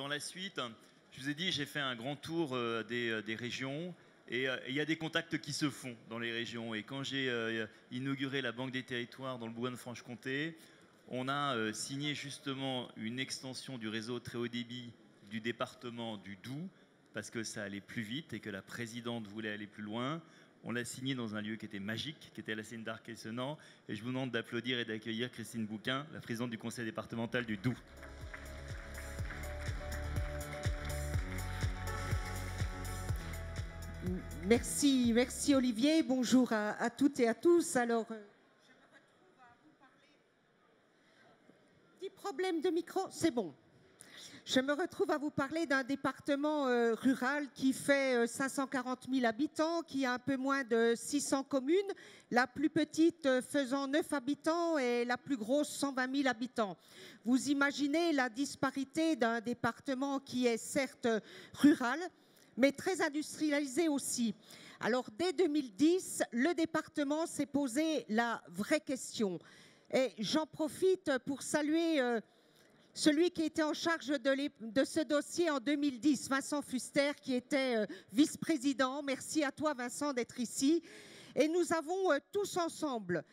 dans la suite, je vous ai dit, j'ai fait un grand tour des régions. Et il y a des contacts qui se font dans les régions. Et quand j'ai inauguré la Banque des Territoires dans le Bourgogne-Franche-Comté, on a signé justement une extension du réseau très haut débit du département du Doubs, parce que ça allait plus vite et que la présidente voulait aller plus loin. On l'a signé dans un lieu qui était magique, qui était la Cine d'Arc-et-Senans. Et je vous demande d'applaudir et d'accueillir Christine Bouquin, la présidente du conseil départemental du Doubs. Merci, merci Olivier. Bonjour à toutes et à tous. Alors, je me retrouve à vous parler. Petit problème de micro, c'est bon. Je me retrouve à vous parler d'un département rural qui fait 540 000 habitants, qui a un peu moins de 600 communes, la plus petite faisant 9 habitants et la plus grosse 120 000 habitants. Vous imaginez la disparité d'un département qui est certes rural, mais très industrialisé aussi. Alors, dès 2010, le département s'est posé la vraie question. Et j'en profite pour saluer celui qui était en charge de ce dossier en 2010, Vincent Fuster, qui était vice-président. Merci à toi, Vincent, d'être ici. Et nous avons tous ensemble,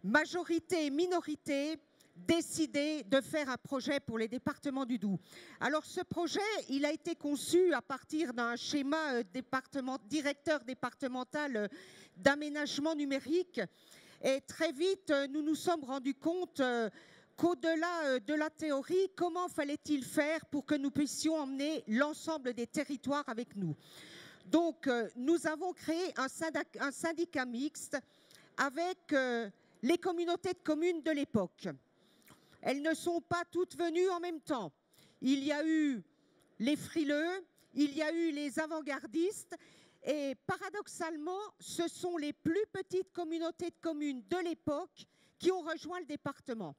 majorité et minorité, décidé de faire un projet pour les départements du Doubs. Alors ce projet, il a été conçu à partir d'un schéma directeur départemental d'aménagement numérique. Et très vite, nous nous sommes rendus compte qu'au-delà de la théorie, comment fallait-il faire pour que nous puissions emmener l'ensemble des territoires avec nous? Donc, nous avons créé un syndicat mixte avec les communautés de communes de l'époque. Elles ne sont pas toutes venues en même temps. Il y a eu les frileux, il y a eu les avant-gardistes, et paradoxalement, ce sont les plus petites communautés de communes de l'époque qui ont rejoint le département.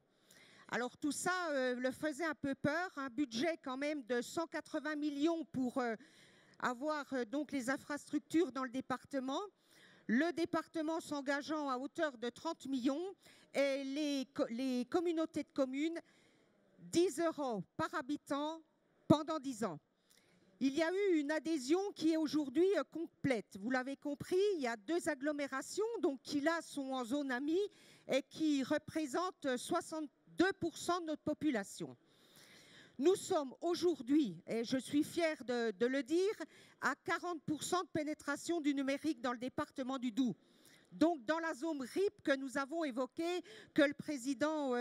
Alors tout ça le faisait un peu peur, un budget quand même de 180 millions pour avoir donc les infrastructures dans le département. Le département s'engageant à hauteur de 30 millions et les communautés de communes 10 € par habitant pendant 10 ans. Il y a eu une adhésion qui est aujourd'hui complète. Vous l'avez compris, il y a 2 agglomérations donc, qui là sont en zone AMI et qui représentent 62% de notre population. Nous sommes aujourd'hui, et je suis fière de le dire, à 40% de pénétration du numérique dans le département du Doubs. Donc dans la zone RIP que nous avons évoquée, que le président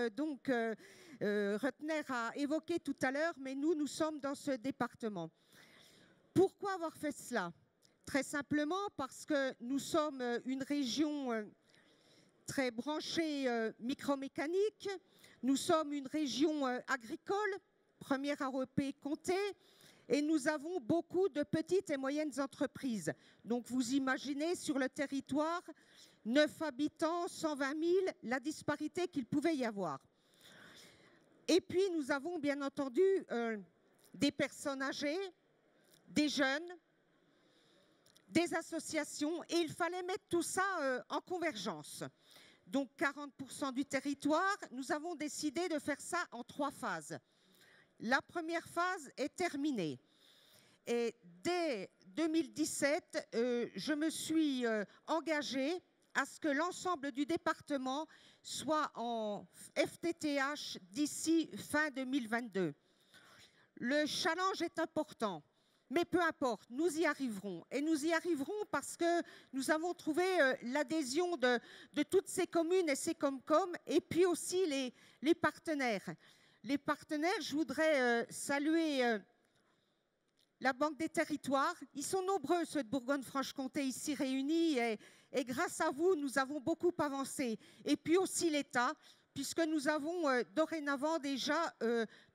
Rutner a évoqué tout à l'heure, mais nous sommes dans ce département. Pourquoi avoir fait cela? Très simplement parce que nous sommes une région très branchée micromécanique, nous sommes une région agricole, première AOP Comté, et nous avons beaucoup de petites et moyennes entreprises. Donc vous imaginez sur le territoire, 9 habitants, 120 000, la disparité qu'il pouvait y avoir. Et puis nous avons bien entendu des personnes âgées, des jeunes, des associations, et il fallait mettre tout ça en convergence. Donc 40% du territoire, nous avons décidé de faire ça en 3 phases. La première phase est terminée. Et dès 2017, je me suis engagée à ce que l'ensemble du département soit en FTTH d'ici fin 2022. Le challenge est important, mais peu importe, nous y arriverons. Et nous y arriverons parce que nous avons trouvé l'adhésion de toutes ces communes et ces Comcom, et puis aussi les partenaires. Les partenaires, je voudrais saluer la Banque des Territoires. Ils sont nombreux, ceux de Bourgogne-Franche-Comté, ici réunis, et grâce à vous, nous avons beaucoup avancé. Et puis aussi l'État, puisque nous avons dorénavant déjà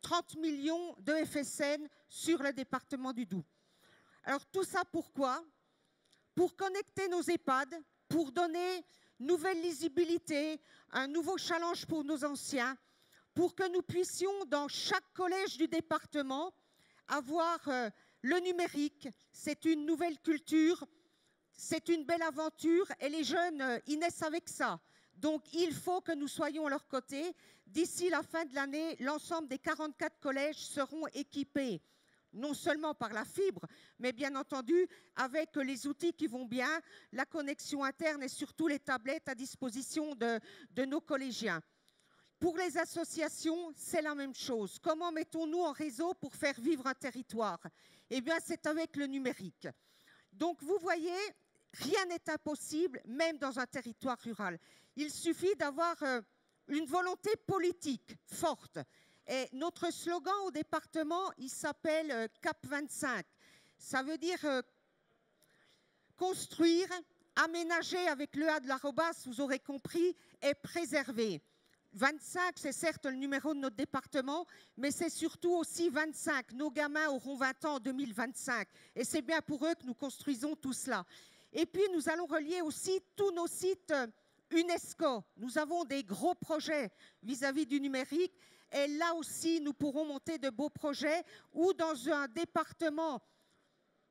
30 millions de FSN sur le département du Doubs. Alors tout ça pourquoi? Pour connecter nos EHPAD, pour donner nouvelle lisibilité, un nouveau challenge pour nos anciens, pour que nous puissions, dans chaque collège du département, avoir le numérique. C'est une nouvelle culture, c'est une belle aventure, et les jeunes, ils naissent avec ça. Donc, il faut que nous soyons à leur côté. D'ici la fin de l'année, l'ensemble des 44 collèges seront équipés non seulement par la fibre, mais bien entendu avec les outils qui vont bien, la connexion interne et surtout les tablettes à disposition de nos collégiens. Pour les associations, c'est la même chose. Comment mettons-nous en réseau pour faire vivre un territoire? Eh bien, c'est avec le numérique. Donc, vous voyez, rien n'est impossible, même dans un territoire rural. Il suffit d'avoir une volonté politique forte. Et notre slogan au département, il s'appelle CAP 25. Ça veut dire construire, aménager avec le A de l'arrobas, vous aurez compris, et préserver. 25, c'est certes le numéro de notre département, mais c'est surtout aussi 25. Nos gamins auront 20 ans en 2025. Et c'est bien pour eux que nous construisons tout cela. Et puis, nous allons relier aussi tous nos sites UNESCO. Nous avons des gros projets vis-à-vis du numérique. Et là aussi, nous pourrons monter de beaux projets ou dans un département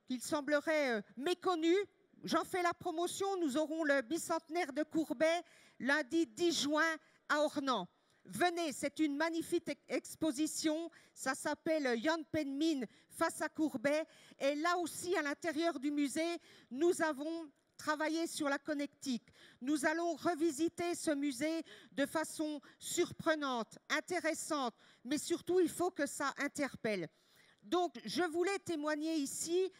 qu'il semblerait méconnu. J'en fais la promotion. Nous aurons le bicentenaire de Courbet lundi 10 juin à Ornans. Venez, c'est une magnifique exposition. Ça s'appelle Yan Pen Min face à Courbet. Et là aussi, à l'intérieur du musée, nous avons travaillé sur la connectique. Nous allons revisiter ce musée de façon surprenante, intéressante, mais surtout, il faut que ça interpelle. Donc, je voulais témoigner ici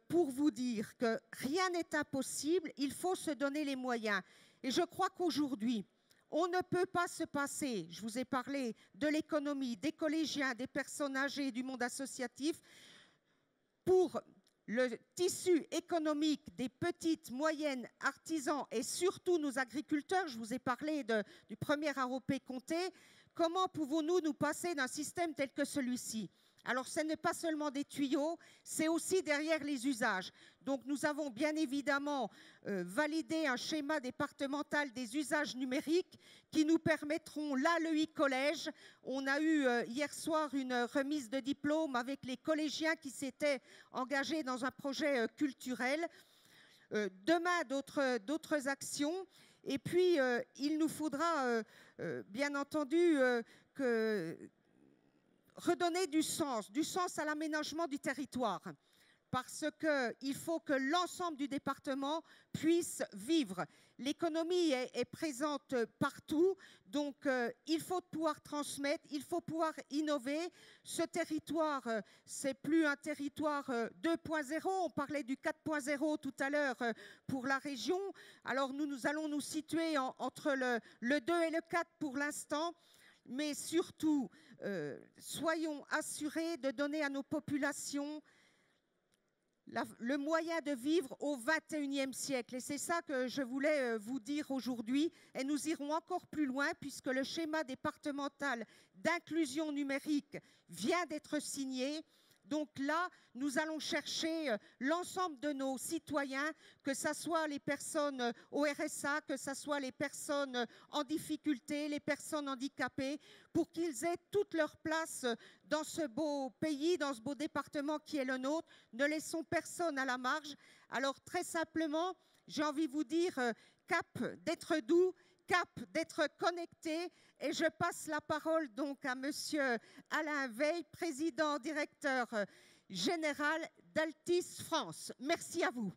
pour vous dire que rien n'est impossible, il faut se donner les moyens. Et je crois qu'aujourd'hui, on ne peut pas se passer, je vous ai parlé de l'économie, des collégiens, des personnes âgées, du monde associatif, pour le tissu économique des petites, moyennes artisans et surtout nos agriculteurs. Je vous ai parlé du premier AOP Comté. Comment pouvons-nous nous passer d'un système tel que celui-ci? Alors, ce n'est pas seulement des tuyaux, c'est aussi derrière les usages. Donc, nous avons bien évidemment validé un schéma départemental des usages numériques qui nous permettront, là, le e-collège. On a eu hier soir une remise de diplôme avec les collégiens qui s'étaient engagés dans un projet culturel. Demain, d'autres actions. Et puis, il nous faudra, bien entendu, redonner du sens à l'aménagement du territoire, parce qu'il faut que l'ensemble du département puisse vivre. L'économie est présente partout, donc il faut pouvoir transmettre, il faut pouvoir innover. Ce territoire, c'est plus un territoire 2.0, on parlait du 4.0 tout à l'heure pour la région. Alors nous allons nous situer entre le 2 et le 4 pour l'instant. Mais surtout, soyons assurés de donner à nos populations le moyen de vivre au XXIe siècle. Et c'est ça que je voulais vous dire aujourd'hui. Et nous irons encore plus loin puisque le schéma départemental d'inclusion numérique vient d'être signé. Donc là, nous allons chercher l'ensemble de nos citoyens, que ce soit les personnes au RSA, que ce soit les personnes en difficulté, les personnes handicapées, pour qu'ils aient toute leur place dans ce beau pays, dans ce beau département qui est le nôtre. Ne laissons personne à la marge. Alors très simplement, j'ai envie de vous dire, cap d'être doux, cap d'être connecté. Et je passe la parole donc à monsieur Alain Veil, président directeur général d'Altis France. Merci à vous.